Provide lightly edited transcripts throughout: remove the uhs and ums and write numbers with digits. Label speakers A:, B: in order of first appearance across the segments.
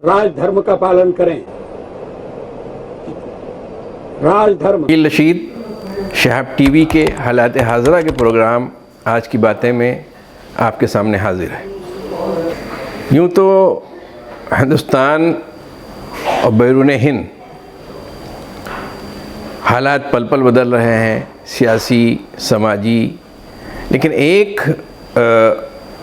A: राजधर्म का पालन करें। राजधर्म।
B: रशीद शहाब टीवी के हालात हाज़रा के प्रोग्राम आज की बातें में आपके सामने हाजिर है। यूँ तो हिंदुस्तान और बैरून हिंद हालात पल पल बदल रहे हैं, सियासी, समाजी, लेकिन एक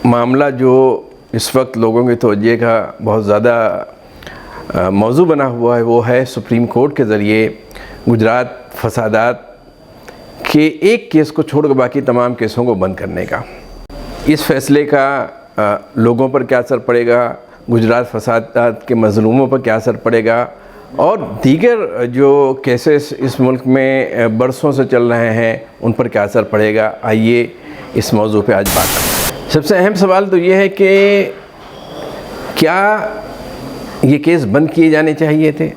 B: मामला जो इस वक्त लोगों की तवज्जो का बहुत ज़्यादा मौजू बना हुआ है, वो है सुप्रीम कोर्ट के ज़रिए गुजरात फसादात के एक केस को छोड़कर बाकी तमाम केसों को बंद करने का। इस फैसले का लोगों पर क्या असर पड़ेगा, गुजरात फसादात के मज़लूमों पर क्या असर पड़ेगा और दीगर जो केसेस इस मुल्क में बरसों से चल रहे हैं उन पर क्या असर पड़ेगा। आइए इस मौजू पे आज बात करें। सबसे अहम सवाल तो ये है कि क्या ये केस बंद किए जाने चाहिए थे।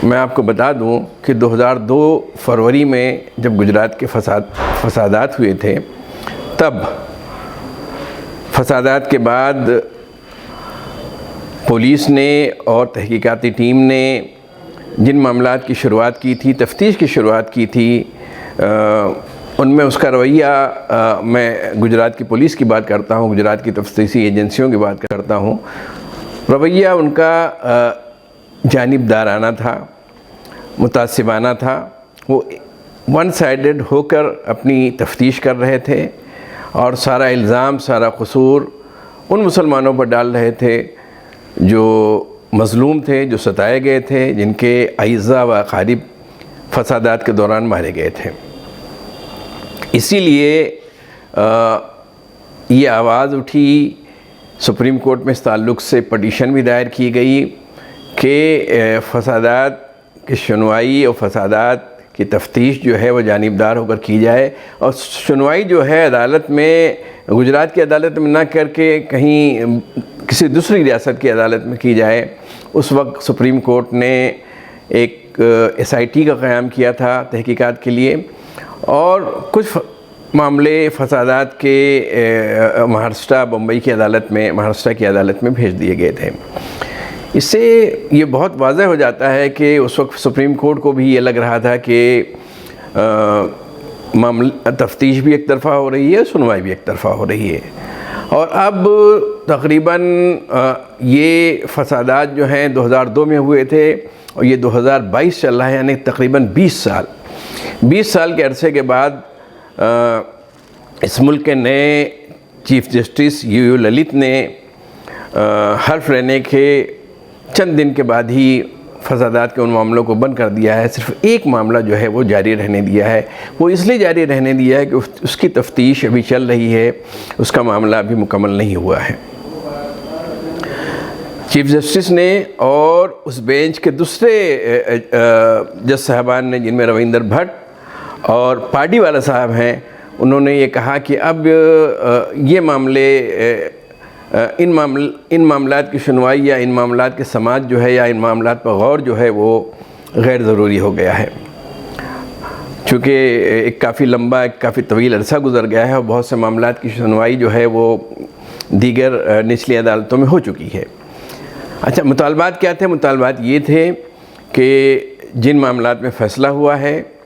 B: मैं आपको बता दूं कि 2002 फरवरी में जब गुजरात के फसादात हुए थे, तब फसादात के बाद पुलिस ने और तहकीकाती टीम ने जिन मामलात की शुरुआत की थी, तफ्तीश की शुरुआत की थी, उनमें उसका रवैया, मैं गुजरात की पुलिस की बात करता हूँ, गुजरात की तफ्तीशी एजेंसियों की बात करता हूँ, रवैया उनका जानिबदाराना था, मुतासिबाना था। वो वन साइडेड होकर अपनी तफ्तीश कर रहे थे और सारा इल्ज़ाम, सारा कसूर उन मुसलमानों पर डाल रहे थे जो मज़लूम थे, जो सताए गए थे, जिनके अइज़ा व अक़ारिब फसादात के दौरान मारे गए थे। इसीलिए ये आवाज़ उठी, सुप्रीम कोर्ट में इस ताल्लुक़ से पटिशन भी दायर की गई कि फसादात की सुनवाई और फसादात की तफ्तीश जो है वो जानिबदार होकर की जाए और सुनवाई जो है अदालत में, गुजरात की अदालत में ना करके कहीं किसी दूसरी रियासत की अदालत में की जाए। उस वक्त सुप्रीम कोर्ट ने एक SIT का क़याम किया था तहकीकात के लिए और कुछ मामले फसादात के महाराष्ट्र, बम्बई की अदालत में, महाराष्ट्र की अदालत में भेज दिए गए थे। इससे ये बहुत वाज़ह हो जाता है कि उस वक्त सुप्रीम कोर्ट को भी ये लग रहा था कि मामला तफ्तीश भी एक तरफ़ा हो रही है, सुनवाई भी एक तरफ़ा हो रही है। और अब तकरीबन ये फसादात जो हैं 2002 में हुए थे और ये 2022 चल रहा है, यानी तकरीबन 20 साल के अरसे के बाद इस मुल्क के नए चीफ़ जस्टिस UU ललित ने हल्फ लेने के चंद दिन के बाद ही फसादात के उन मामलों को बंद कर दिया है। सिर्फ एक मामला जो है वो जारी रहने दिया है। वो इसलिए जारी रहने दिया है कि उसकी तफ्तीश अभी चल रही है, उसका मामला अभी मुकम्मल नहीं हुआ है। चीफ़ जस्टिस ने और उस बेंच के दूसरे जज साहबान ने, जिनमें रविंदर भट्ट और पार्टीवाला साहब हैं, उन्होंने ये कहा कि अब ये मामले, इन मामलात की सुनवाई या इन मामलात के समाअत जो है या इन मामलात पर गौर जो है वो गैर ज़रूरी हो गया है, चूँकि एक काफ़ी लंबा, एक काफ़ी तवील अरसा गुज़र गया है और बहुत से मामलात की सुनवाई जो है वो दीगर निचली अदालतों में हो चुकी है। अच्छा, मुतालबात क्या थे? मुतालबात ये थे कि जिन मामलात में फ़ैसला हुआ है,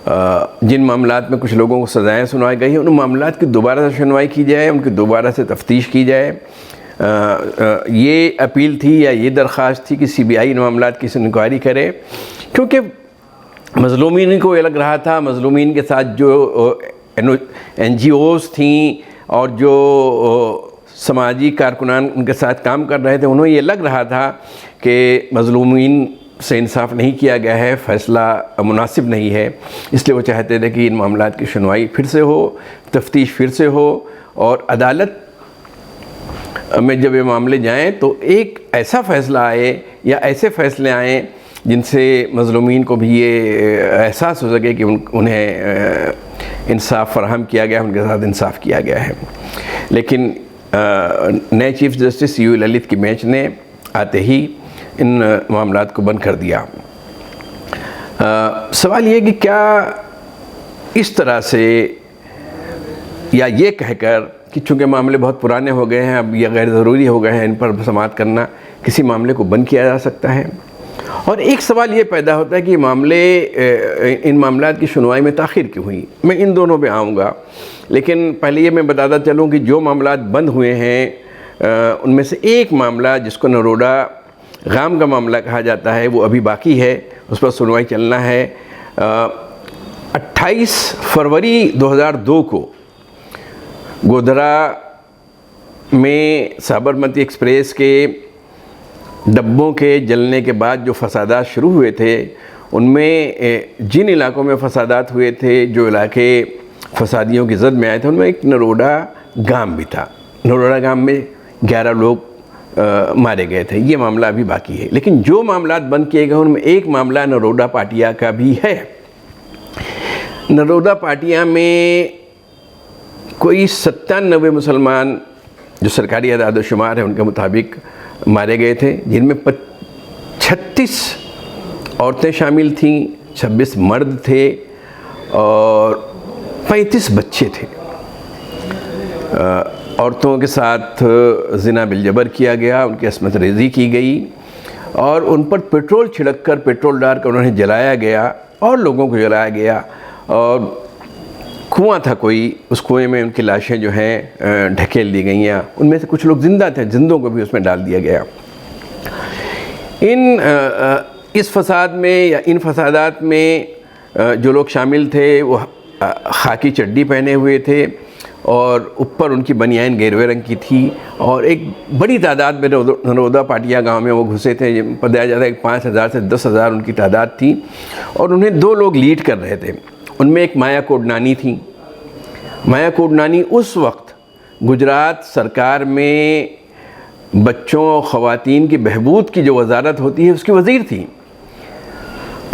B: जिन मामलात में कुछ लोगों को सज़ाएँ सुनाई गई हैं, उन मामलात की दोबारा से सुनवाई की जाए, उनकी दोबारा से तफ्तीश की जाए। ये अपील थी या ये दरख्वास्त थी कि CBI इन मामलात की इंक्वायरी करे, क्योंकि मज़लूमीन को ये लग रहा था, मज़लूमीन के साथ जो NGOs थीं और जो समाजी कारकुनान उनके साथ काम कर रहे थे, उन्हें ये लग रहा था कि मज़लूमीन से इंसाफ नहीं किया गया है, फ़ैसला मुनासिब नहीं है। इसलिए वो चाहते थे कि इन मामलात की सुनवाई फिर से हो, तफ्तीश फिर से हो और अदालत में जब ये मामले जाएं तो एक ऐसा फ़ैसला आए या ऐसे फ़ैसले आएँ जिनसे मज़लूमीन को भी ये एहसास हो सके कि उन्हें इंसाफ फराहम किया गया, उनके साथ इंसाफ किया गया है। लेकिन नए चीफ़ जस्टिस UU ललित की बेंच ने आते ही इन मामलात को बंद कर दिया। सवाल ये कि क्या इस तरह से या ये कहकर कि चूँकि मामले बहुत पुराने हो गए हैं, अब ये गैर ज़रूरी हो गए हैं, इन पर समाअत करना, किसी मामले को बंद किया जा सकता है। और एक सवाल ये पैदा होता है कि इन मामलात की सुनवाई में ताख़ीर क्यों हुई। मैं इन दोनों पे आऊँगा, लेकिन पहले ये मैं बताता चलूँ कि जो मामलात बंद हुए हैं उनमें से एक मामला जिसको नरोडा गाम का मामला कहा जाता है वो अभी बाकी है, उस पर सुनवाई चलना है। 28 फरवरी 2002 को गोधरा में साबरमती एक्सप्रेस के डब्बों के जलने के बाद जो फसादात शुरू हुए थे, उनमें जिन इलाकों में फसादात हुए थे, जो इलाके फसादियों की जद में आए थे, उनमें एक नरोडा गांव भी था। नरोडा गांव में 11 लोग मारे गए थे। ये मामला अभी बाकी है, लेकिन जो मामलात बंद किए गए उनमें एक मामला नरोडा पाटिया का भी है। नरोडा पाटिया में कोई 97 मुसलमान जो सरकारी आदाद-ओ-शुमार है उनके मुताबिक मारे गए थे, जिनमें 36 औरतें शामिल थीं, 26 मर्द थे और 35 बच्चे थे। औरतों के साथ ज़िना बिलजबर किया गया, उनकी अस्मत रेज़ी की गई और उन पर पेट्रोल छिड़क कर, पेट्रोल डालकर उन्हें जलाया गया और लोगों को जलाया गया। और कुआं था कोई, उस कुएं में उनकी लाशें जो हैं ढकेल दी गई हैं। उनमें से कुछ लोग ज़िंदा थे, जिंदों को भी उसमें डाल दिया गया। इस फसाद में या इन फसादात में जो लोग शामिल थे वो खाकी चड्डी पहने हुए थे और ऊपर उनकी बनियान गेरुए रंग की थी और एक बड़ी तादाद में नरोदा पाटिया गांव में वो घुसे थे। बताया जाता है कि 5000 से 10,000 उनकी तादाद थी और उन्हें 2 लोग लीड कर रहे थे। उनमें एक माया कोडनानी थी। माया कोडनानी उस वक्त गुजरात सरकार में बच्चों और ख़वातीन की बहबूद की जो वजारत होती है उसकी वज़ीर थी।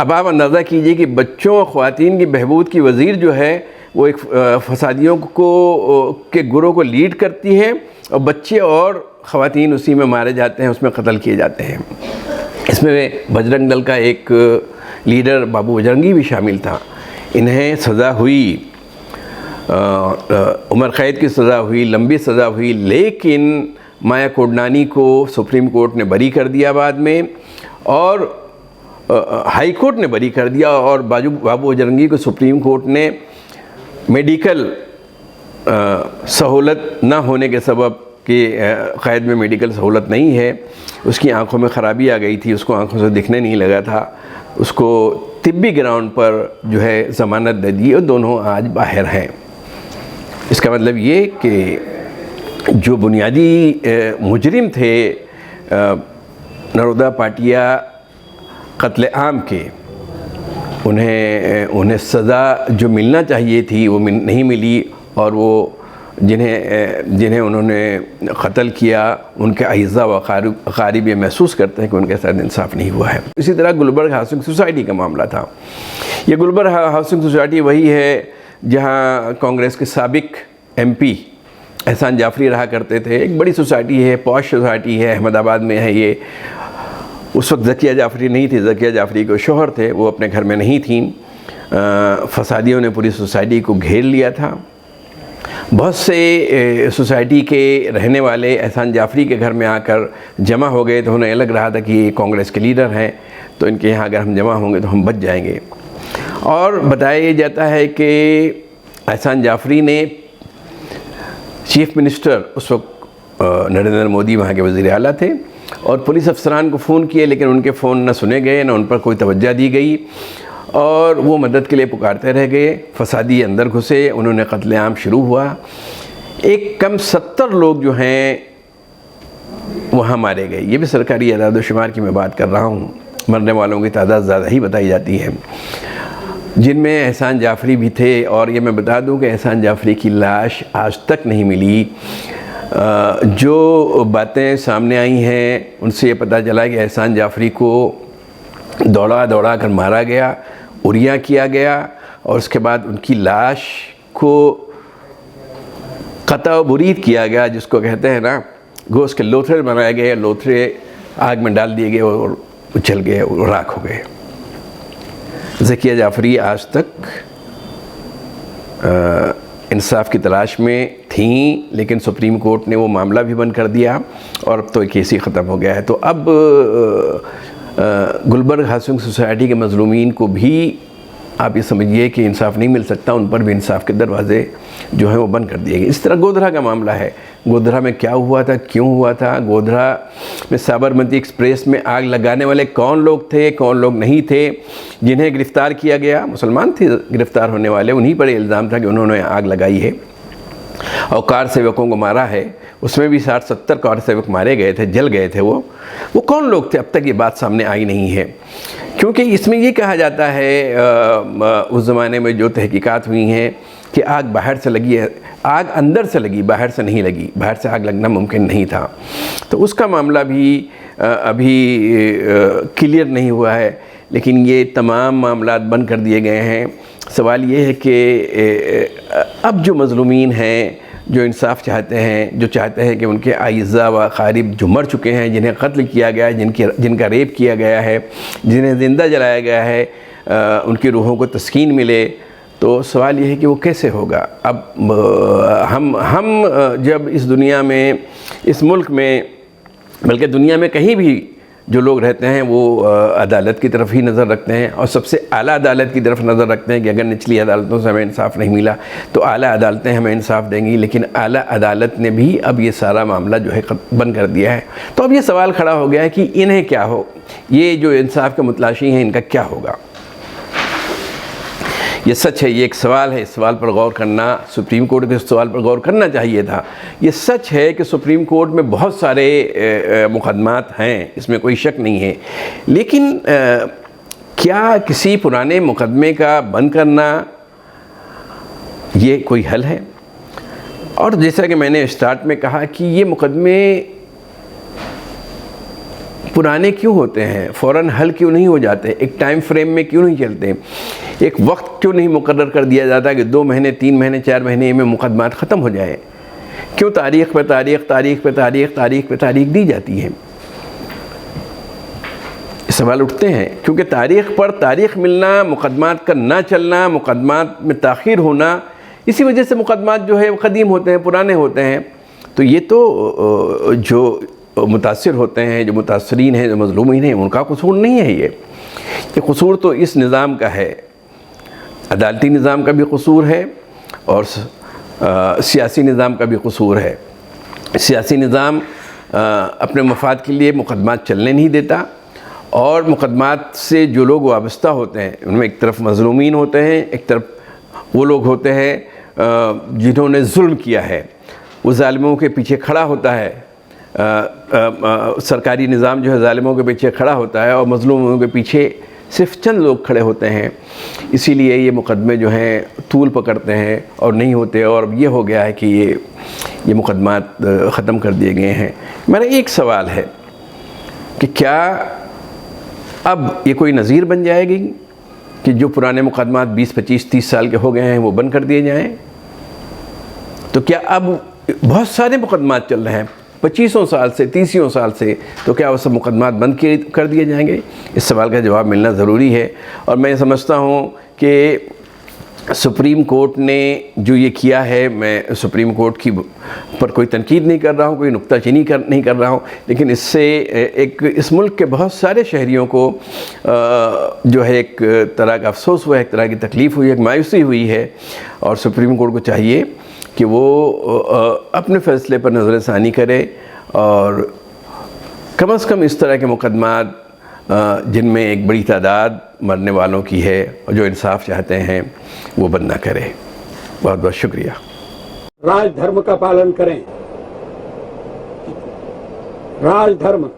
B: अब आप अंदाज़ा कीजिए कि बच्चों और ख़वातीन की बहबूद की वज़ीर जो है वो एक फसादियों के गुरों को लीड करती है और बच्चे और ख़वातीन उसी में मारे जाते हैं, उसमें कत्ल किए जाते हैं। इसमें बजरंग दल का एक लीडर बाबू बजरंगी भी शामिल था। इन्हें सज़ा हुई, उम्र कैद की सज़ा हुई, लंबी सज़ा हुई, लेकिन माया कोडनानी को सुप्रीम कोर्ट ने बरी कर दिया बाद में और हाई कोर्ट ने बरी कर दिया और बाबू बजरंगी को सुप्रीम कोर्ट ने मेडिकल सहूलत ना होने के सबब कि क़ैद में मेडिकल सहूलत नहीं है, उसकी आंखों में ख़राबी आ गई थी, उसको आंखों से दिखने नहीं लगा था, उसको तिब्बी ग्राउंड पर जो है ज़मानत दे दी और दोनों आज बाहर हैं। इसका मतलब ये कि जो बुनियादी मुजरिम थे नरोदा पाटिया कत्ल आम के, उन्हें सज़ा जो मिलना चाहिए थी वो नहीं मिली और वो जिन्हें उन्होंने क़त्ल किया उनके अज़ा व अक़ारिब ये महसूस करते हैं कि उनके साथ इंसाफ नहीं हुआ है। इसी तरह गुलबर्ग हाउसिंग सोसाइटी का मामला था। ये गुलबर्ग हाउसिंग सोसाइटी वही है जहाँ कांग्रेस के साबिक MP एहसान जाफरी रहा करते थे। एक बड़ी सोसाइटी है, पॉश सोसाइटी है, अहमदाबाद में है ये। उस वक्त ज़किया जाफरी नहीं थी, ज़किया जाफरी के शोहर थे, वो अपने घर में नहीं थीं। फसादियों ने पूरी सोसाइटी को घेर लिया था। बहुत से सोसाइटी के रहने वाले एहसान जाफरी के घर में आकर जमा हो गए, तो उन्हें लग रहा था कि ये कांग्रेस के लीडर हैं, तो इनके यहाँ अगर हम जमा होंगे तो हम बच जाएंगे। और बताया जाता है कि एहसान जाफरी ने चीफ मिनिस्टर, उस वक्त नरेंद्र मोदी वहाँ के वज़ीर आला थे, और पुलिस अफसरान को फ़ोन किए, लेकिन उनके फ़ोन न सुने गए, न उन पर कोई तवज्जो दी गई और वो मदद के लिए पुकारते रह गए। फसादी अंदर घुसे, उन्होंने कत्लेआम शुरू हुआ। एक कम 70 लोग जो हैं वहाँ मारे गए। ये भी सरकारी आदाद-ओ-शुमार की मैं बात कर रहा हूँ। मरने वालों की तादाद ज़्यादा ही बताई जाती है, जिनमें एहसान जाफरी भी थे। और ये मैं बता दूं कि एहसान जाफरी की लाश आज तक नहीं मिली। जो बातें सामने आई हैं उनसे ये पता चला कि एहसान जाफरी को दौड़ा दौड़ा कर मारा गया, उरिया किया गया और उसके बाद उनकी लाश को कता बुरीद किया गया, जिसको कहते हैं ना, गोश्त के लोथरे बनाए गए, लोथरे आग में डाल दिए गए और उछल गए और राख हो गए। ज़किया जाफरी आज तक इंसाफ की तलाश में थी, लेकिन सुप्रीम कोर्ट ने वो मामला भी बंद कर दिया और अब तो केस ही ख़त्म हो गया है। तो अब गुलबर्ग हाउसिंग सोसाइटी के मज़लूमीन को भी आप ये समझिए कि इंसाफ नहीं मिल सकता, उन पर भी इंसाफ के दरवाज़े जो हैं वो बंद कर दिए गए। इस तरह गोधरा का मामला है। गोधरा में क्या हुआ था, क्यों हुआ था? गोधरा में साबरमती एक्सप्रेस में आग लगाने वाले कौन लोग थे, कौन लोग नहीं थे, जिन्हें गिरफ़्तार किया गया? मुसलमान थे गिरफ़्तार होने वाले, उन्हीं पर इल्ज़ाम था कि उन्होंने आग लगाई है और कार सेवकों को मारा है। उसमें भी 60-70 कार सेवक मारे गए थे, जल गए थे। वो कौन लोग थे? अब तक ये बात सामने आई नहीं है, क्योंकि इसमें ये कहा जाता है उस ज़माने में जो तहकीकात हुई हैं कि आग बाहर से लगी है, आग अंदर से लगी, बाहर से नहीं लगी। बाहर से आग लगना मुमकिन नहीं था। तो उसका मामला भी अभी क्लियर नहीं हुआ है, लेकिन ये तमाम मामला बंद कर दिए गए हैं। सवाल ये है कि अब जो मज़लूमीन हैं, जो इंसाफ चाहते हैं, जो चाहते हैं कि उनके आइज़ा व क़ारिब जो मर चुके हैं, जिन्हें कत्ल किया गया है, जिनका रेप किया गया है, जिन्हें ज़िंदा जलाया गया है, उनकी रूहों को तस्कीन मिले, तो सवाल ये है कि वो कैसे होगा? अब हम जब इस दुनिया में, इस मुल्क में, बल्कि दुनिया में कहीं भी जो लोग रहते हैं वो अदालत की तरफ ही नज़र रखते हैं और सबसे आला अदालत की तरफ नज़र रखते हैं कि अगर निचली अदालतों से हमें इंसाफ नहीं मिला तो आला अदालतें हमें इंसाफ देंगी। लेकिन आला अदालत ने भी अब ये सारा मामला जो है बंद कर दिया है। तो अब ये सवाल खड़ा हो गया है कि इन्हें क्या हो, ये जो इंसाफ के मुतलाशी हैं, इनका क्या होगा? ये सच है, ये एक सवाल है। इस सवाल पर गौर करना, सुप्रीम कोर्ट के इस सवाल पर गौर करना चाहिए था। ये सच है कि सुप्रीम कोर्ट में बहुत सारे मुकदमात हैं, इसमें कोई शक नहीं है, लेकिन क्या किसी पुराने मुकदमे का बंद करना ये कोई हल है? और जैसा कि मैंने स्टार्ट में कहा कि ये मुकदमे पुराने क्यों होते हैं, फ़ौरन हल क्यों नहीं हो जाते, एक टाइम फ्रेम में क्यों नहीं चलते, एक वक्त क्यों नहीं मुकर्रर कर दिया जाता कि 2 महीने, 3 महीने, 4 महीने में मुकदमात ख़त्म हो जाए? क्यों तारीख़ पे तारीख़, तारीख़ पे तारीख़, तारीख़ पे तारीख़ दी जाती है? सवाल उठते हैं, क्योंकि तारीख़ पर तारीख़ मिलना, मुकदमात का ना चलना, मुकदमात में ताख़ीर होना, इसी वजह से मुकदमात जो है वो क़दीम होते हैं, पुराने होते हैं। तो ये तो जो मुतासिर होते हैं, जो मुतासरीन हैं, जो मज़लूमीन हैं, उनका कसूर नहीं है। ये कसूर तो इस निज़ाम का है, अदालती निज़ाम का भी कसूर है और सियासी निज़ाम का भी कसूर है। सियासी निज़ाम अपने मफाद के लिए मुकदमात चलने नहीं देता और मुकदमात से जो लोग वाबस्ता होते हैं उनमें एक तरफ मज़लूमीन होते हैं, एक तरफ वो लोग होते हैं जिन्होंने जुल्म किया है। वो ज़ालिमों के पीछे खड़ा होता है, सरकारी निज़ाम जो है ज़ालिमों के पीछे खड़ा होता है और मज़लूमों के पीछे सिर्फ चंद लोग खड़े होते हैं। इसीलिए ये मुकदमे जो हैं तूल पकड़ते हैं और नहीं होते, और अब ये हो गया है कि ये मुकदमात ख़त्म कर दिए गए हैं। मेरा एक सवाल है कि क्या अब ये कोई नज़ीर बन जाएगी कि जो पुराने मुकदमात 20, 25, 30 साल के हो गए हैं वो बंद कर दिए जाएँ? तो क्या अब बहुत सारे मुकदमात चल रहे हैं 25 साल से, 30 साल से, तो क्या वो सब मुकदमात बंद कर दिए जाएंगे? इस सवाल का जवाब मिलना ज़रूरी है। और मैं समझता हूँ कि सुप्रीम कोर्ट ने जो ये किया है, मैं सुप्रीम कोर्ट की पर कोई तनकीद नहीं कर रहा हूँ, कोई नुक्ताचीनी नहीं कर रहा हूँ, लेकिन इससे एक इस मुल्क के बहुत सारे शहरियों को जो है एक तरह का अफसोस हुआ है, एक तरह की तकलीफ़ हुई है, एक मायूसी हुई है। और सुप्रीम कोर्ट को चाहिए कि वो अपने फ़ैसले पर नज़रसानी करे और कम से कम इस तरह के मुकदमात जिनमें एक बड़ी तादाद मरने वालों की है और जो इंसाफ चाहते हैं वो बंद ना करे। बहुत बहुत शुक्रिया।
A: राजधर्म का पालन करें। राजधर्म